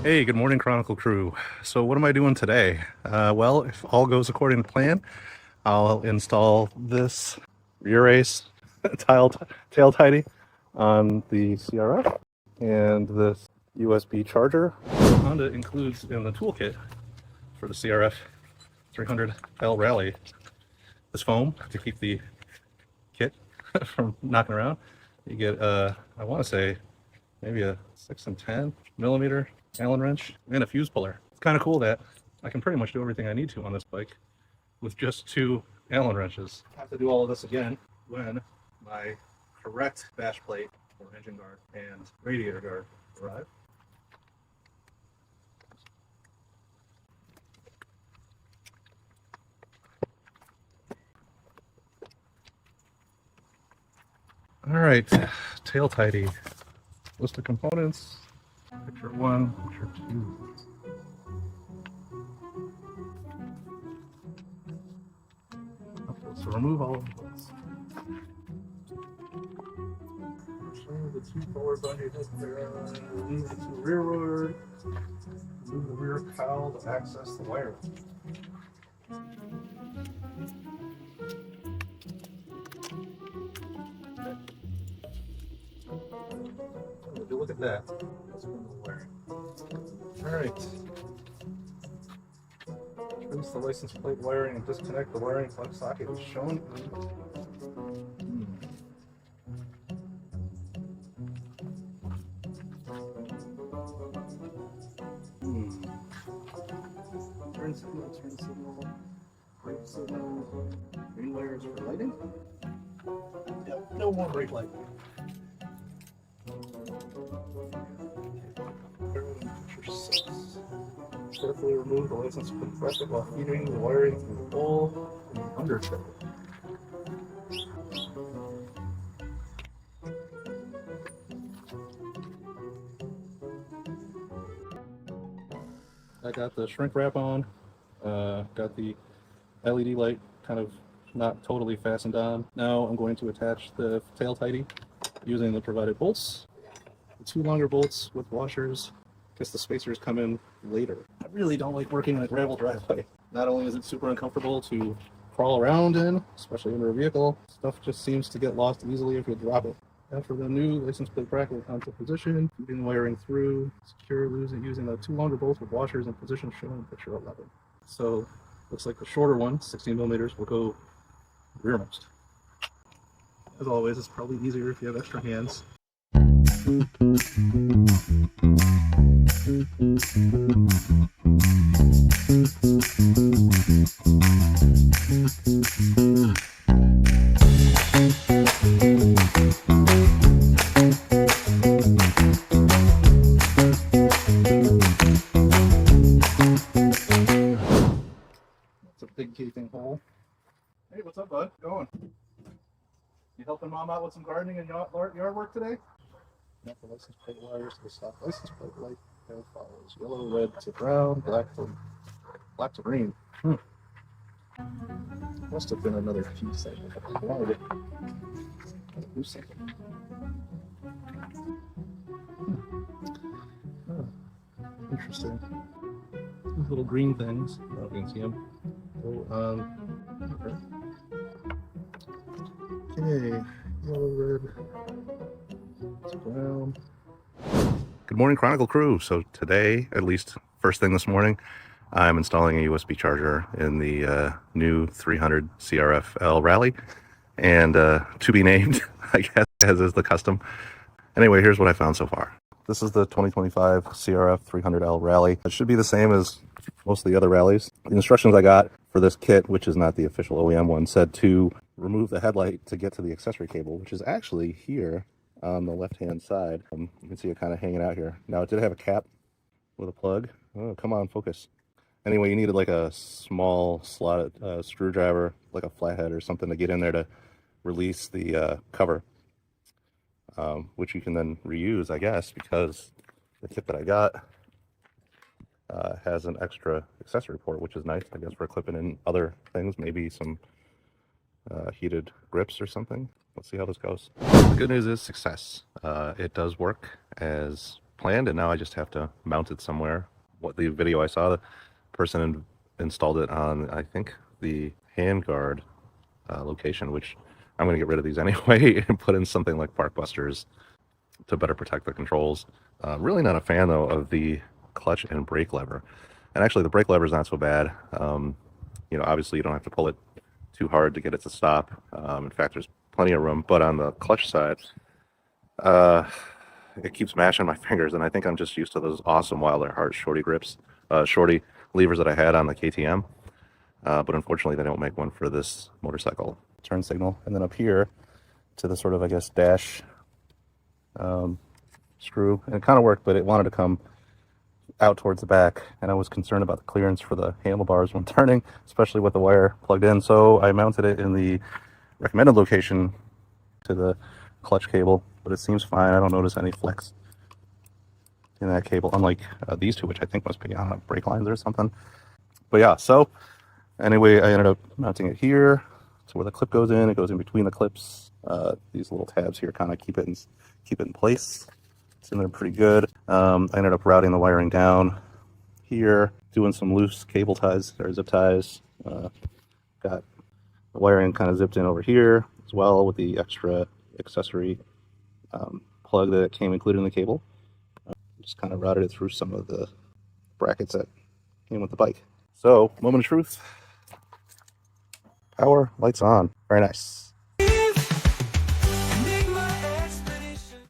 Hey, good morning, Chronicle crew. So what am I doing today? Well, if all goes according to plan, I'll install this rear ace tail tidy on the CRF and this USB charger. Honda includes in the toolkit for the CRF 300L Rally this foam to keep the kit from knocking around. You get, I want to say, maybe a 6 and 10 millimeter Allen wrench and a fuse puller. It's kind of cool that I can pretty much do everything I need to on this bike with just 2 Allen wrenches. I have to do all of this again when my correct bash plate or engine guard and radiator guard arrive. All right, tail tidy. List of components. Picture 1, picture 2. Okay, so remove all of this. The 2 forward body heads there. Remove the 2 rearward. Remove the rear cowl to access the wiring. Look at that. Alright. Trace the license plate wiring and disconnect the wiring plug socket as shown. Turn signal, brake signal, green wires for lighting. Yep, no more brake light. Picture 6. Carefully remove the license plate bracket while feeding the wiring through the hole in the undertail. I got the shrink wrap on, got the LED light kind of not totally fastened on. Now I'm going to attach the tail tidy using the provided bolts. The 2 longer bolts with washers. Guess the spacers come in later. I really don't like working in a gravel driveway. Not only is it super uncomfortable to crawl around in, especially under a vehicle, stuff just seems to get lost easily if you drop it. After the new license plate bracket onto position, feeding the wiring through, secure using the 2 longer bolts with washers in position shown in picture 11. So looks like the shorter one, 16 millimeters, will go rearmost. As always, it's probably easier if you have extra hands. That's a big gaping hole. Hey, what's up, bud? Going? You helping mom out with some gardening and yard work today? Not the license plate wires to the stock license plate light as follows: yellow, red to brown, black to green. Must have been another piece I wanted it. Do something. Interesting. These little green things. I don't know if you can see them. Okay, yellow, red to brown. Good morning, Chronicle crew. So today, at least first thing this morning, I'm installing a USB charger in the new 300 CRF-L Rally, and to be named, I guess, as is the custom. Anyway, here's what I found so far. This is the 2025 CRF300L Rally. It should be the same as most of the other rallies. The instructions I got for this kit, which is not the official OEM one, said to remove the headlight to get to the accessory cable, which is actually here on the left-hand side. You can see it kind of hanging out here. Now, it did have a cap with a plug. Oh, come on, focus. Anyway, you needed like a small slotted screwdriver, like a flathead or something, to get in there to release the cover, which you can then reuse, I guess, because the kit that I got has an extra accessory port, which is nice, I guess, for clipping in other things, maybe some heated grips or something. Let's see how this goes. The good news is success. It does work as planned, and now I just have to mount it somewhere. What the video I saw, the person installed it on, I think, the handguard location, which I'm going to get rid of these anyway and put in something like Barkbusters to better protect the controls. Really not a fan, though, of the clutch and brake lever. And actually, the brake lever is not so bad. You know, obviously, you don't have to pull it too hard to get it to stop. In fact, there's plenty of room. But on the clutch side, it keeps mashing my fingers, and I think I'm just used to those awesome Wilder Heart shorty grips, shorty levers that I had on the KTM. But unfortunately, they don't make one for this motorcycle. Turn signal, and then up here to the sort of, I guess, dash screw, and it kind of worked, but it wanted to come out towards the back, and I was concerned about the clearance for the handlebars when turning, especially with the wire plugged in. So I mounted it in the recommended location to the clutch cable, but it seems fine. I don't notice any flex in that cable, unlike these two, which I think must be on brake lines or something. But yeah, so anyway, I ended up mounting it here to where the clip goes in. It goes in between the clips. These little tabs here kind of keep it in place. It's in there pretty good. I ended up routing the wiring down here, doing some loose cable ties or zip ties. Got the wiring kind of zipped in over here as well with the extra accessory plug that came included in the cable. Just kind of routed it through some of the brackets that came with the bike. So, moment of truth. Power, lights on. Very nice.